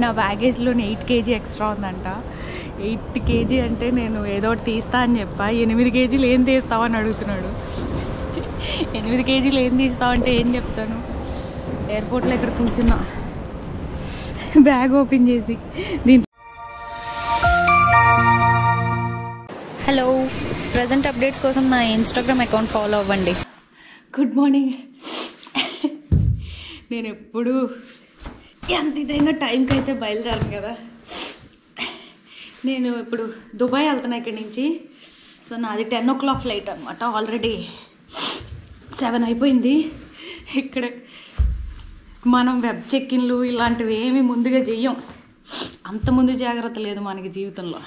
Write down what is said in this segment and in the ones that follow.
నా బ్యాగేజ్లోని 8 kg extra ఉందంట. 8 kg అంటే నేను ఏదో ఒకటి తీస్తా అని చెప్పా. 8 kgలు ఏం తీస్తావని అడుగుతున్నాడు. 8 kgలు ఏం తీస్తావంటే ఏం చెప్తాను. ఎయిర్పోర్ట్లో ఇక్కడ కూర్చున్నా బ్యాగ్ ఓపెన్ చేసి. హలో, ప్రజెంట్ అప్డేట్స్ కోసం నా ఇన్స్టాగ్రామ్ అకౌంట్ ఫాలో అవ్వండి. Good morning. నేను ఎప్పుడు ఎంత ఇదైనా టైంకి అయితే బయలుదేరాను కదా. నేను ఇప్పుడు దుబాయ్ వెళ్తున్నా ఇక్కడి నుంచి. సో నాది 10 o'clock ఫ్లైట్ అనమాట. ఆల్రెడీ 7 అయిపోయింది. ఇక్కడ మనం వెబ్ చెక్ఇన్లు ఇలాంటివి ఏమీ ముందుగా చెయ్యం. అంత ముందు జాగ్రత్త లేదు మనకి జీవితంలో.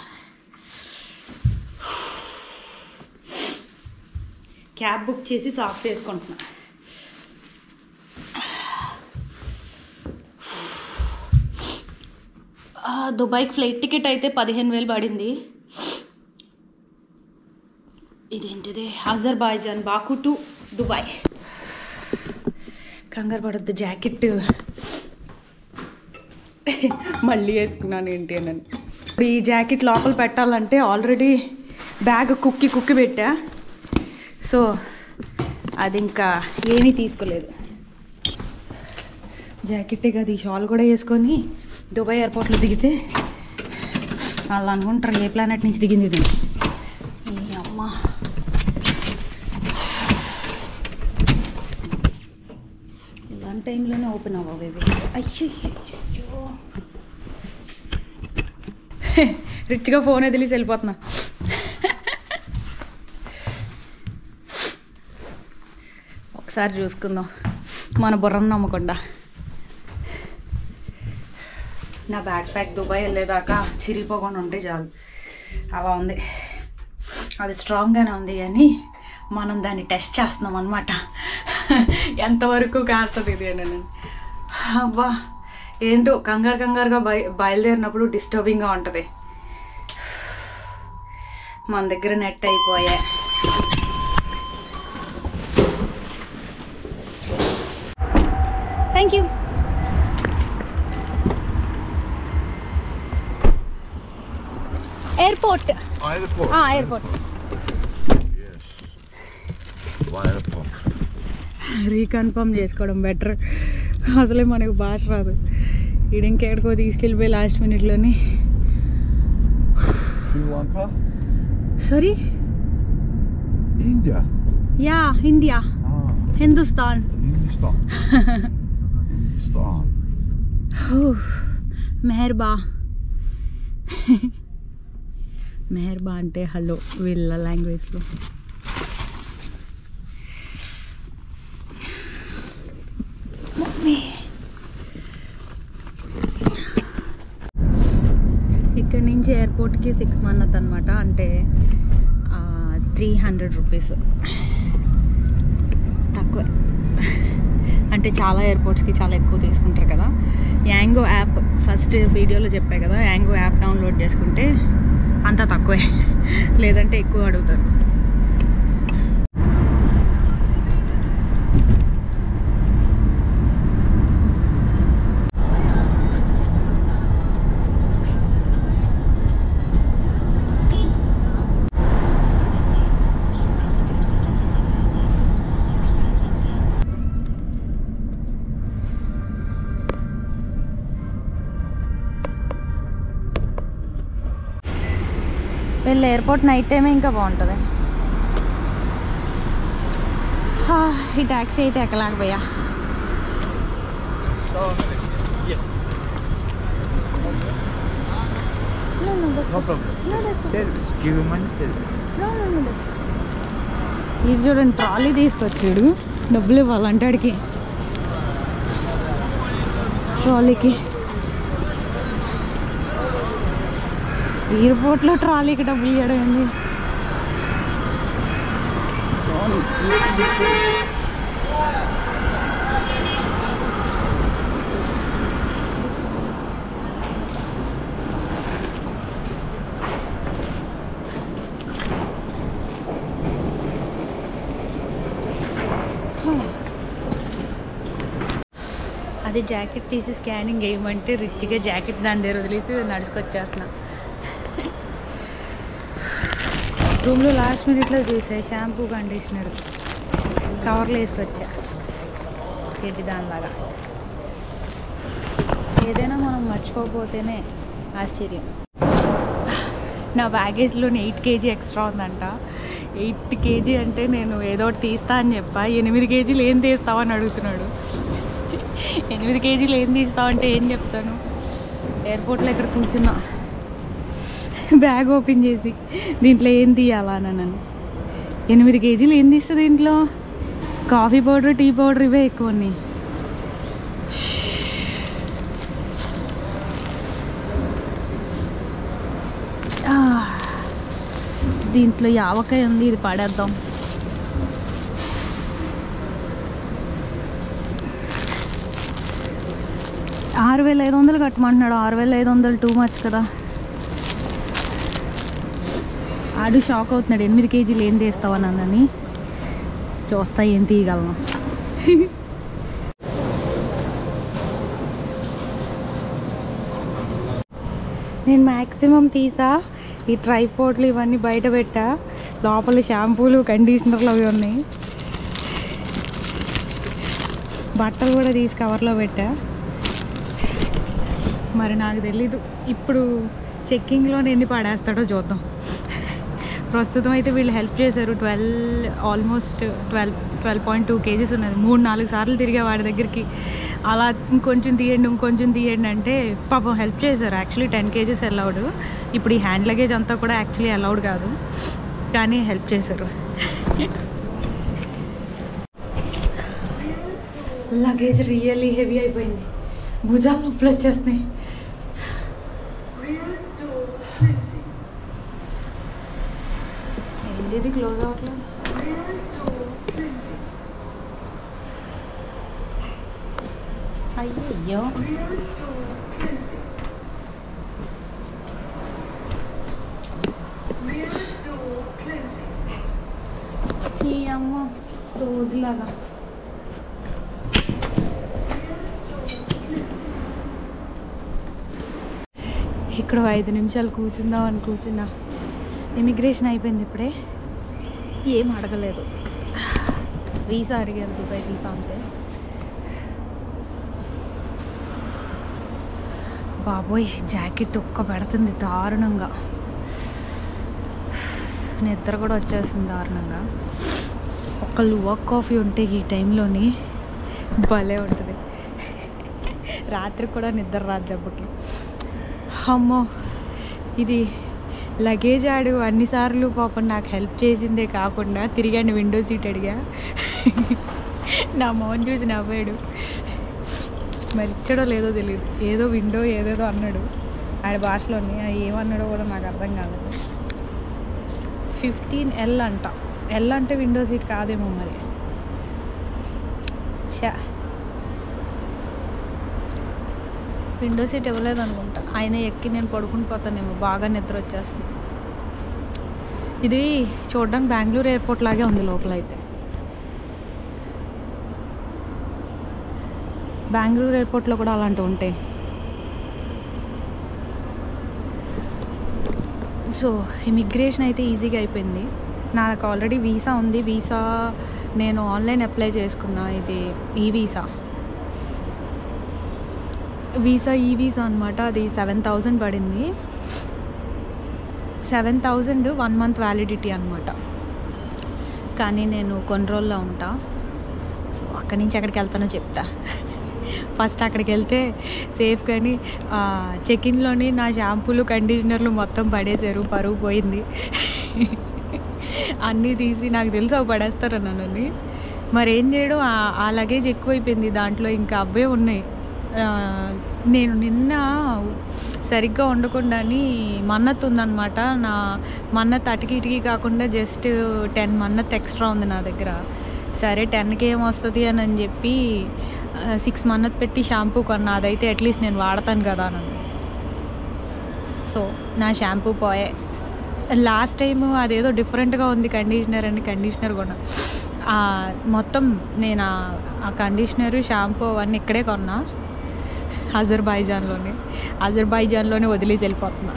క్యాబ్ బుక్ చేసి సాక్స్ వేసుకుంటున్నా. దుబాయ్కి ఫ్లైట్ టికెట్ అయితే 15,000 పడింది. ఇదేంటిది, అజర్బైజాన్ బాకు టు దుబాయ్. కంగారు పడద్దు, జాకెట్ మళ్ళీ వేసుకున్నాను ఏంటి అని. ఇప్పుడు ఈ జాకెట్ లోపల పెట్టాలంటే ఆల్రెడీ బ్యాగ్ కుక్కి పెట్టా. సో అది ఇంకా ఏమీ తీసుకోలేదు. జాకెట్టే కాదు, ఈ షాల్ కూడా వేసుకొని దుబాయ్ ఎయిర్పోర్ట్లో దిగితే వాళ్ళు అనుకుంటారు ఏ ప్లానెట్ నుంచి దిగింది ఇది. ఈ అమ్మ, ఇలాంటి టైంలోనే ఓపెన్ అవ్వవు ఇవి. అయ్యో రిచ్గా ఫోన్ వదిలేసి వెళ్ళిపోతున్నా. ఒకసారి చూసుకుందాం మన బుర్రను నమ్మకుండా. నా బ్యాక్ ప్యాక్ దుబాయ్ వెళ్ళేదాకా చిరిగిపోకుండా ఉంటే చాలు. అలా ఉంది. అది స్ట్రాంగ్గానే ఉంది కానీ మనం దాన్ని టెస్ట్ చేస్తున్నాం అనమాట. ఎంతవరకు కాస్తుంది ఇది అని. అబ్బా ఏంటో కంగారుగా బయలుదేరినప్పుడు డిస్టర్బింగ్గా ఉంటుంది. మన దగ్గర నెట్ అయిపోయా. Thank you. Airport. Airport. Reconfirm చేసుకోవడం బెటర్. అసలే మనకు భాష రాదు. ఇది ఇంకెక్కడికో తీసుకెళ్ళిపోయి లాస్ట్ మినిట్లోని. Sorry, India. Yeah, India. Hindustan. మెహర్బా. మెహర్బా అంటే హలో వీళ్ళ లాంగ్వేజ్లో. ఇక్కడ నుంచి ఎయిర్పోర్ట్కి 6 మన్నత్ అనమాట. అంటే 300 రూపీస్ తక్కువ. అంటే చాలా ఎయిర్పోర్ట్స్కి చాలా ఎక్కువ తీసుకుంటారు కదా. యాంగో యాప్ ఫస్ట్ వీడియోలో చెప్పా కదా, యాంగో యాప్ డౌన్లోడ్ చేసుకుంటే అంతా తక్కువే, లేదంటే ఎక్కువ అడుగుతారు. వీళ్ళ ఎయిర్పోర్ట్ నైట్ టైమే ఇంకా బాగుంటుంది. ఈ ట్యాక్సీ అయితే ఎక్కలేకపోయా. ఇది చూడండి, ట్రాలీ తీసుకొచ్చాడు. డబ్బులు ఇవ్వాలంటే అడిగి ట్రాలీకి. ఎయిర్పోర్ట్లో ట్రాలీకి డబ్బులు ఇవ్వడం ఏంది? అదే జాకెట్ తీసి స్కానింగ్ వేయమంటే రిచ్గా జాకెట్ దాని దగ్గర వదిలేసి నడుచుకొచ్చేస్తున్నా. రూమ్లో లాస్ట్ మినిట్లో చూసా షాంపూ కండిషనర్ కవర్లో వేసుకొచ్చా గడ్డి దానిలాగా. ఏదైనా మనం మర్చిపోకపోతేనే ఆశ్చర్యం. నా బ్యాగేజ్లోని 8 kg ఎక్స్ట్రా ఉందంట. 8 kg అంటే నేను ఏదో ఒకటి తీస్తా అని చెప్పా. 8 kg ఏం తీస్తావని అడుగుతున్నాడు. 8 kg ఏం తీస్తావంటే ఏం చెప్తాను. ఎయిర్పోర్ట్లో ఇక్కడ కూర్చున్నా బ్యాగ్ ఓపెన్ చేసి దీంట్లో ఏం తీయాలా నన్ను. 8 kg ఏం తీస్తుంది దీంట్లో? కాఫీ పౌడర్, టీ పౌడర్ ఇవే ఎక్కువ ఉన్నాయి. దీంట్లో యావకాయ ఉంది, ఇది పడేద్దాం. $6,500 కట్టమంటున్నాడు. 6,500 టూ మచ్ కదా. ఆడు షాక్ అవుతున్నాడు. 8 kg ఏం తీస్తావని అన్నని. చూస్తా ఏం తీయగలను. నేను మ్యాక్సిమం తీసా. ఈ ట్రైపోర్ట్లు ఇవన్నీ బయట పెట్టా. లోపల షాంపూలు, కండిషనర్లు అవి ఉన్నాయి. బట్టలు కూడా తీసి కవర్లో పెట్టా. మరి నాకు తెలీదు ఇప్పుడు చెక్కింగ్లో ఎన్ని పడేస్తాడో చూద్దాం. ప్రస్తుతం అయితే వీళ్ళు హెల్ప్ చేశారు. ఆల్మోస్ట్ 12.2 kgs ఉన్నది. 3-4 సార్లు తిరిగా వాడి దగ్గరికి. అలా ఇంకొంచెం తీయండి అంటే పాపం హెల్ప్ చేశారు. Actually 10 kgs allowed. ఇప్పుడు ఈ హ్యాండ్ లగేజ్ అంతా కూడా యాక్చువల్లీ అలౌడ్ కాదు, కానీ హెల్ప్ చేశారు. లగేజ్ రియల్లీ హెవీ అయిపోయింది. భుజాలు నొప్పులు వచ్చేస్తున్నాయి. ఏంటి క్లోజ్ అవ్వట్లేదు? అయ్యో ఈ అమ్మ సోదిలాగా. ఇక్కడ 5 నిమిషాలు కూర్చుందామని కూర్చున్నా. ఇమిగ్రేషన్ అయిపోయింది ఇప్పుడే. ఏం అడగలేదు. వీసా అడిగారు, దుబాయ్ వీసా అంతే. బాబోయ్ జాకెట్ ఒక్క పెడుతుంది దారుణంగా. నిద్ర కూడా వచ్చేస్తుంది దారుణంగా. ఒక లువాక్ కాఫీ ఉంటే ఈ టైంలోని భలే ఉంటుంది. రాత్రికి కూడా నిద్ర రాదు దెబ్బకి. అమ్మో ఇది లగేజ్ ఆడు అన్నిసార్లు పాపం నాకు హెల్ప్ చేసిందే కాకుండా తిరిగాను విండో సీట్ అడిగా. నా మొహం చూసి నవ్వాడు. మరి ఇచ్చడో లేదో తెలియదు. ఏదో విండో ఏదేదో అన్నాడు ఆయన భాషలోని. ఏమన్నాడో కూడా నాకు అర్థం కాలేదు. 15L అంట. L అంటే విండో సీట్ కాదేమో మరి. చా విండో సీట్ ఇవ్వలేదు అనుకుంటా. ఆయన ఎక్కి నేను పడుకుని పోతానేమో. బాగా నిద్ర వచ్చేస్తుంది. ఇది చూడడానికి బెంగళూరు ఎయిర్పోర్ట్ లాగే ఉంది లోపలైతే. బెంగళూరు ఎయిర్పోర్ట్లో కూడా అలాంటివి ఉంటాయి. సో ఇమిగ్రేషన్ అయితే ఈజీగా అయిపోయింది. నాకు ఆల్రెడీ వీసా ఉంది. వీసా నేను ఆన్లైన్ అప్లై చేసుకున్నా. ఇది ఈ వీసా ఈ వీసా అనమాట. అది 7,000 పడింది. 7,000 1 month వ్యాలిడిటీ అనమాట. కానీ నేను కొన్ని రోజుల్లో ఉంటా. సో అక్కడి నుంచి ఎక్కడికి వెళ్తానో చెప్తా. ఫస్ట్ అక్కడికి వెళ్తే సేఫ్. కానీ చెక్-ఇన్లోని నా షాంపూలు, కండిషనర్లు మొత్తం పడేశారు. పరువు పోయింది. అన్నీ తీసి నాకు తెలుసు అవి పడేస్తారు నన్ను. మరేం చేయడం, ఆ లగేజ్ ఎక్కువైపోయింది దాంట్లో. ఇంకా అవే ఉన్నాయి. నేను నిన్న సరిగ్గా వండకుండాని మన్నత్ ఉందన్నమాట. నా మన్నత్ అటుకి ఇటుకి కాకుండా జస్ట్ 10 మన్నత్ ఎక్స్ట్రా ఉంది నా దగ్గర. సరే 10కి ఏమొస్తుంది అని చెప్పి 6 మన్నత్ పెట్టి షాంపూ కొన్నా. అదైతే అట్లీస్ట్ నేను వాడతాను కదా నన్ను. సో నా షాంపూ పోయే. లాస్ట్ టైం అదేదో డిఫరెంట్గా ఉంది కండిషనర్ అని కండిషనర్ కొన్నా. మొత్తం నేను ఆ కండిషనరు, షాంపూ అవన్నీ ఇక్కడే కొన్నా. అజర్బైజాన్లోనే వదిలేసి వెళ్ళిపోతున్నా.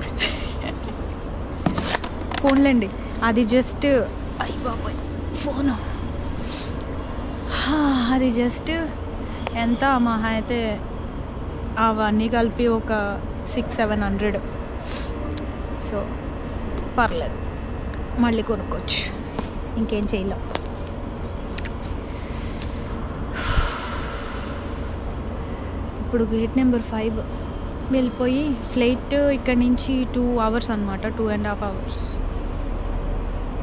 ఫోన్లేండి, అది జస్ట్ అయ్యి బాబాయ్ ఫోను, అది జస్ట్ ఎంత మహా అయితే అవన్నీ కలిపి ఒక 600-700. సో పర్లేదు, మళ్ళీ కొనుక్కోవచ్చు, ఇంకేం చేయలేం. ఇప్పుడు గేట్ నెంబర్ 5 వెళ్ళిపోయి ఫ్లైట్ ఇక్కడ నుంచి 2 hours అనమాట, 2.5 hours.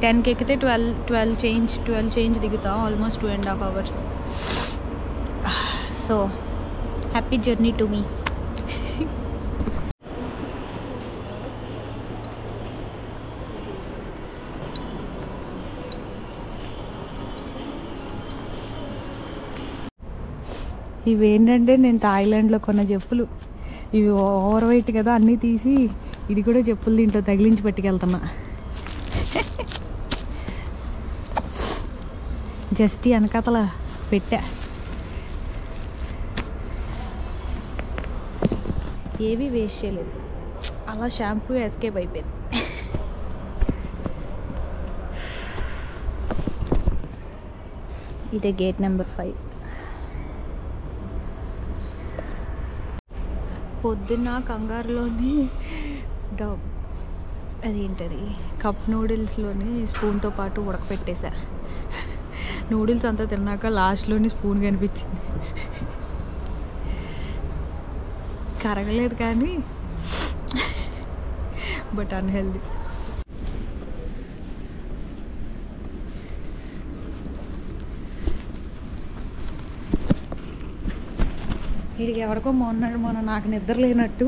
10కి ఎక్కితే 12 చేంజ్ దిగుతా, almost 2.5 hours. So happy journey to me. ఇవేంటంటే నేను థాయిలాండ్లో కొన్న చెప్పులు, ఇవి ఓవర్ వెయిట్ కదా, అన్నీ తీసి ఇది కూడా చెప్పులు దీంట్లో తగిలించి పట్టుకెళ్తున్నా. జస్ట్ వెనకాతల పెట్టా, ఏవి వేస్ట్ చేయలేదు, అలా షాంపూ ఎస్కేప్ అయిపోయింది. ఇదే గేట్ నెంబర్ 5. పొద్దున్న కంగారులోని అదేంటది కప్ నూడిల్స్లోని స్పూన్తో పాటు ఉడకపెట్టేశా. నూడిల్స్ అంతా తిన్నాక లాస్ట్లోని స్పూన్ కనిపించింది. కరగలేదు కానీ బట్ అన్హెల్దీ. వీడికి ఎవరికో మొన్న నాకు నిద్ర లేనట్టు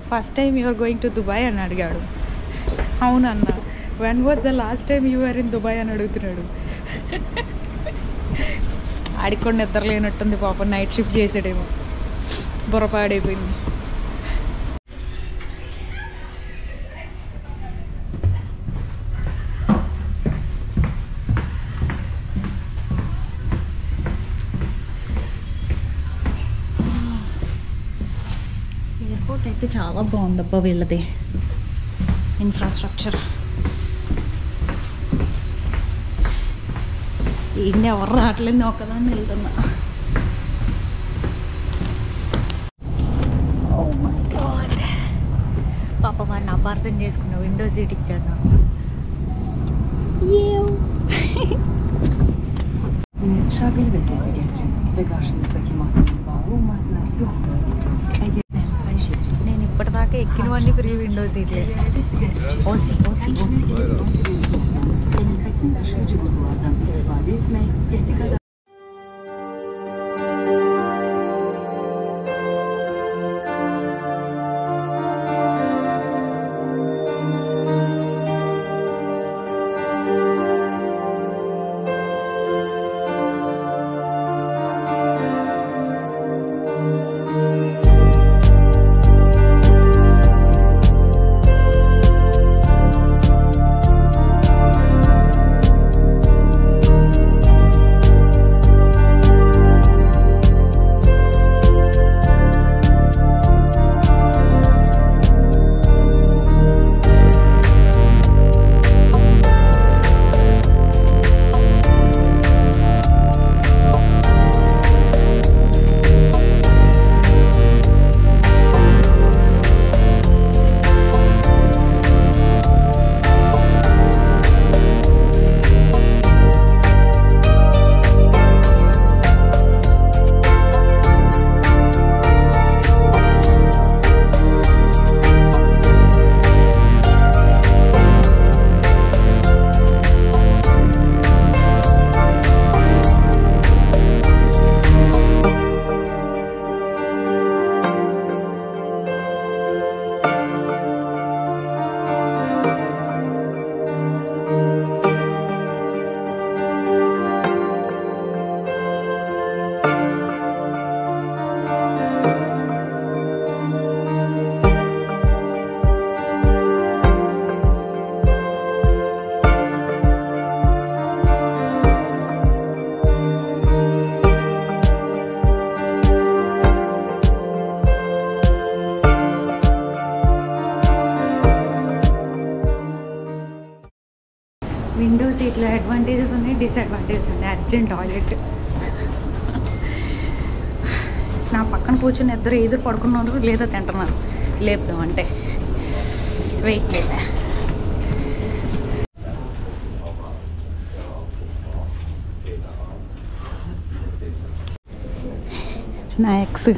first time you are going to Dubai అని అడిగాడు. అవునన్న, when was the last time you are in Dubai అని అడుగుతున్నాడు. ఆడికి కూడా నిద్ర లేనట్టుంది పాపం, నైట్ షిఫ్ట్ చేసాడేమో, బుర్రపాడైపోయింది. ఎయిర్పోర్ట్ అయితే చాలా బాగుందబ్బా వీళ్ళది ఇన్ఫ్రాస్ట్రక్చర్. ఏంటి ఎవరు రావట్లేదు, ఒక్కదాన్ని వెళ్తున్నా. ఓ మై గాడ్, పాప వాడిని అపార్థం చేసుకున్నా, విండో సీట్ ఇచ్చాడు నాకు. నేను ఇప్పటిదాకా ఎక్కినవన్నీ ఫ్రీ విండో సీట్లే. ఓసి ఓసి ఓసి విండో సీట్లో అడ్వాంటేజెస్ ఉన్నాయి, డిసడ్వాంటేజెస్ ఉన్నాయి. Urgent toilet. నా పక్కన కూర్చొని ఇద్దరు ఎదురు పడుకున్నారు లేదా తింటున్నారు. లేపుదాం అంటే వెయిట్ చేద్దా. నా ఎక్స్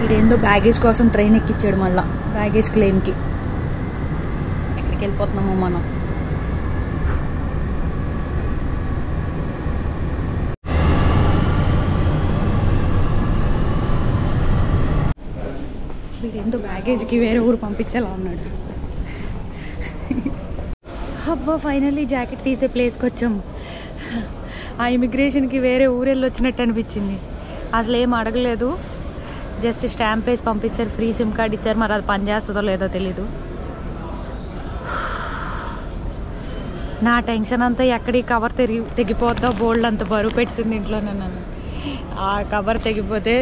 ఇదేందో బ్యాగేజ్ కోసం ట్రైన్ ఎక్కించాడు మళ్ళా, బ్యాగేజ్ క్లెయిమ్కి. ఎక్కడికి వెళ్ళిపోతున్నామో మనం. వీడేందో బ్యాగేజ్కి వేరే ఊరు పంపించేలా ఉన్నాడు. అబ్బా ఫైనల్లీ జాకెట్ తీసే ప్లేస్కి వచ్చాము. ఆ ఇమిగ్రేషన్కి వేరే ఊరెళ్ళి వచ్చినట్టు అనిపించింది. అసలు ఏం అడగలేదు, జస్ట్ స్టాంప్ వేసి పంపించారు, ఫ్రీ సిమ్ కార్డ్ ఇచ్చారు. మరి అది పనిచేస్తుందో లేదో తెలీదు. నా టెన్షన్ అంతా ఎక్కడి కవర్ తెగిపోద్దో, బోల్డ్ అంత బరువు పెట్టింది ఇంట్లో నన్ను. ఆ కవర్ తెగిపోతే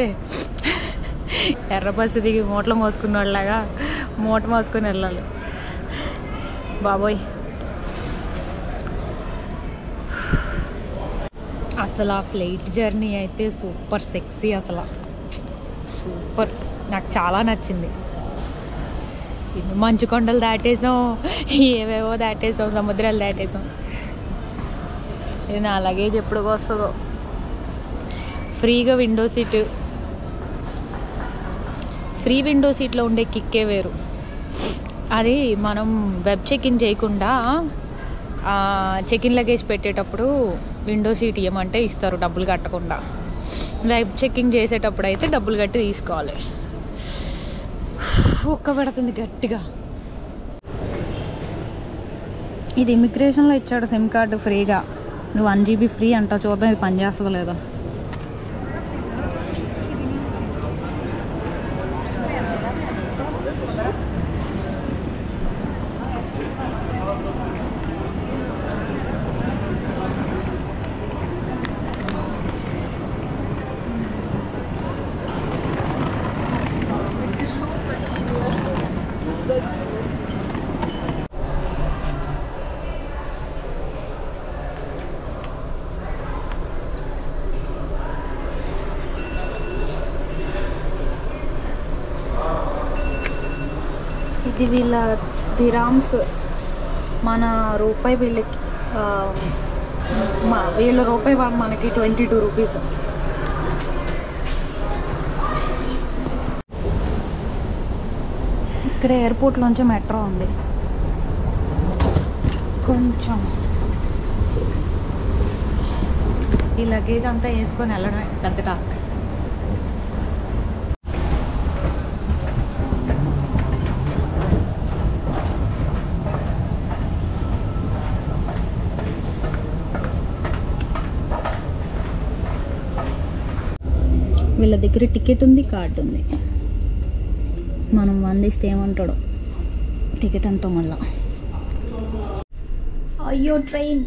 ఎర్ర బస్సు దిగి మూటలు మోసుకున్న వాళ్ళలాగా మూట మోసుకొని వెళ్ళాలి. బాబోయ్ అసలు ఆ ఫ్లైట్ జర్నీ అయితే సూపర్ సెక్సీ, అసలు సూపర్. నాకు చాలా నచ్చింది. మంచు కొండలు దాటేసాం, ఏవేవో దాటేసాం, సముద్రాలు దాటేసాం. ఇది నా లగేజ్ ఎప్పుడుగా వస్తుందో. ఫ్రీగా విండో సీటు, ఫ్రీ విండో సీట్లో ఉండే కిక్కే వేరు. అది మనం వెబ్ చెక్-ఇన్ చేయకుండా చెక్-ఇన్ లగేజ్ పెట్టేటప్పుడు విండో సీట్ ఇవ్వమంటే ఇస్తారు డబ్బులు కట్టకుండా. వెబ్ చెక్కింగ్ చేసేటప్పుడు అయితే డబ్బులు కట్టి తీసుకోవాలి. ఒక్క పడుతుంది గట్టిగా. ఇది ఇమిగ్రేషన్లో ఇచ్చాడు సిమ్ కార్డు ఫ్రీగా. 1 GB ఫ్రీ అంట. చూద్దాం ఇది పనిచేస్తుందో లేదో. ఇది వీళ్ళ దిరామ్స్, మన రూపాయి వీళ్ళకి, వీళ్ళ రూపాయి మనకి 22 రూపీస్. ఇక్కడ ఎయిర్పోర్ట్లోంచి మెట్రో ఉంది. కొంచెం ఈ లగేజ్ అంతా వేసుకొని వెళ్ళడమే పెద్ద టాస్క్. వీళ్ళ దగ్గర టికెట్ ఉంది, కార్డు ఉంది. మనం అందిస్తే ఏమంటాడో టికెట్ అంతా మళ్ళా. అయ్యో ట్రైన్.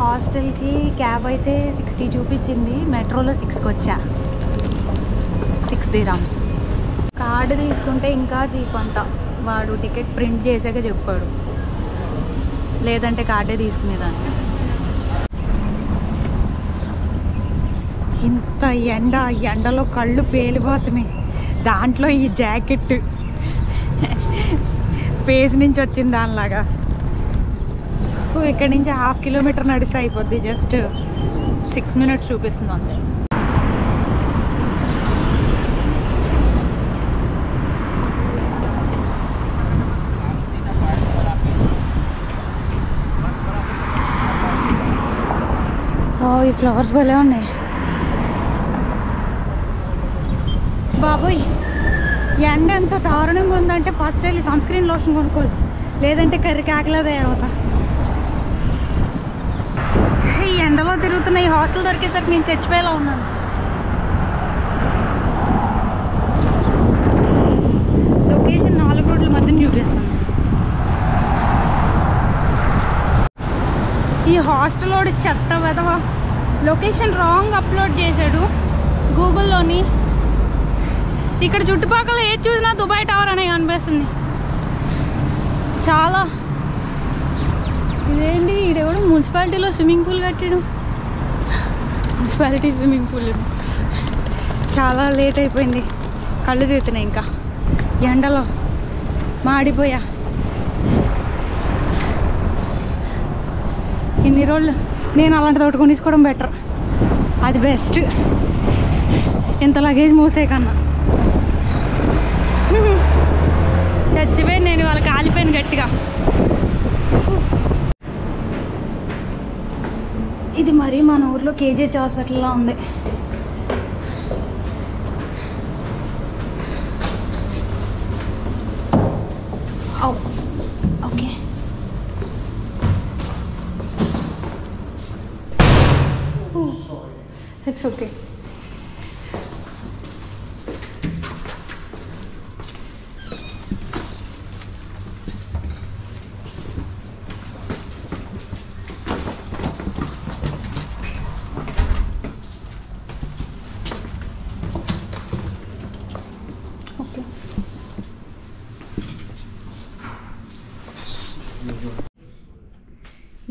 హాస్టల్కి క్యాబ్ అయితే 60 చూపించింది. మెట్రోలో 6కి వచ్చా. 6 dirhams. కార్డు తీసుకుంటే ఇంకా చీప్ అంట. వాడు టికెట్ ప్రింట్ చేసాక చెప్పాడు, లేదంటే కార్డే తీసుకునేదాన్ని. ఇంత ఎండలో కళ్ళు పేలిపోతున్నాయి. దాంట్లో ఈ జాకెట్ స్పేస్ నుంచి వచ్చింది దానిలాగా. ఇక్కడ నుంచి 1/2 కిలోమీటర్ నడిస్తే అయిపోద్ది. జస్ట్ 6 minutes చూపిస్తుంది అంతే. ఈ ఫ్లవర్స్ భలే ఉన్నాయి బాబోయ్. ఎండ ఎంత దారుణంగా ఉందంటే ఫస్ట్ వెళ్ళి సన్ స్క్రీన్ లోషన్ కొనుక్కోవాలి. లేదంటే కర్రీ కాకలా తయారవుతా. ఈ ఎండలో తిరుగుతున్న ఈ హాస్టల్ దొరికేసరికి నేను చచ్చిపోయేలా ఉన్నాను. లొకేషన్ 4 రోడ్ల మధ్యన చూపిస్తాను. ఈ హాస్టల్ వాడు చెత్త వెదవ లొకేషన్ రాంగ్ అప్లోడ్ చేశాడు గూగుల్లోని. ఇక్కడ చుట్టుపక్కల ఏది చూసినా దుబాయ్ టవర్ అనే కనిపిస్తుంది. చాలా ఇదేంటి ఈడెవడు మున్సిపాలిటీలో స్విమ్మింగ్ పూల్ కట్టాడు. Municipality swimming pool. చాలా లేట్ అయిపోయింది, కళ్ళు తిరుగుతున్నాయి. ఇంకా ఎండలో మాడిపోయా. ఇన్ని రోజులు నేను అలాంటి తోట కొనిసుకోవడం బెటర్, అది బెస్ట్ ఇంత లగేజ్ మోసే కన్నా. చచ్చిపోయి నేను వాళ్ళకి కాలిపోయాను గట్టిగా. ఇది మరి మన ఊర్లో కేజీహెచ్ హాస్పిటల్లో ఉంది. Okay it's okay.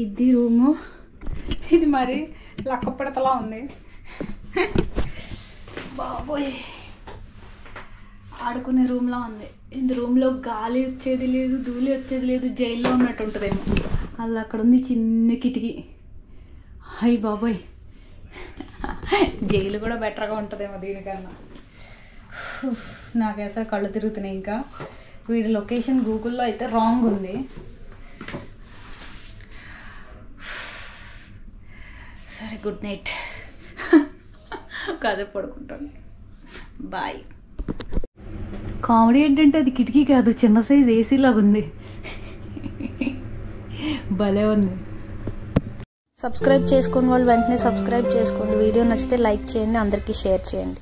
ఇది రూము. ఇది మరి లక్క పిడతలా ఉంది బాబోయ్. ఆడుకునే రూమ్లా ఉంది. ఇది రూమ్లో గాలి వచ్చేది లేదు, ధూళి వచ్చేది లేదు, జైల్లో ఉన్నట్టు ఉంటుందేమో. అది అక్కడ ఉంది చిన్న కిటికీ. అయ్యి బాబోయ్, జైలు కూడా బెటర్గా ఉంటుందేమో దీనికన్నా. నాకు అసలు కళ్ళు తిరుగుతున్నాయి. ఇంకా వీడి లొకేషన్ గూగుల్లో అయితే రాంగ్ ఉంది. సరే, గుడ్ నైట్. కదే పడుకుంటాను. బాయ్. కామెడీ ఏంటంటే అది కిటికీ కాదు, చిన్న సైజ్ ఏసీ లాగా ఉంది. భలే ఉంది. సబ్స్క్రైబ్ చేసుకుని వాళ్ళు వెంటనే సబ్స్క్రైబ్ చేసుకోండి. వీడియో నచ్చితే లైక్ చేయండి, అందరికీ షేర్ చేయండి.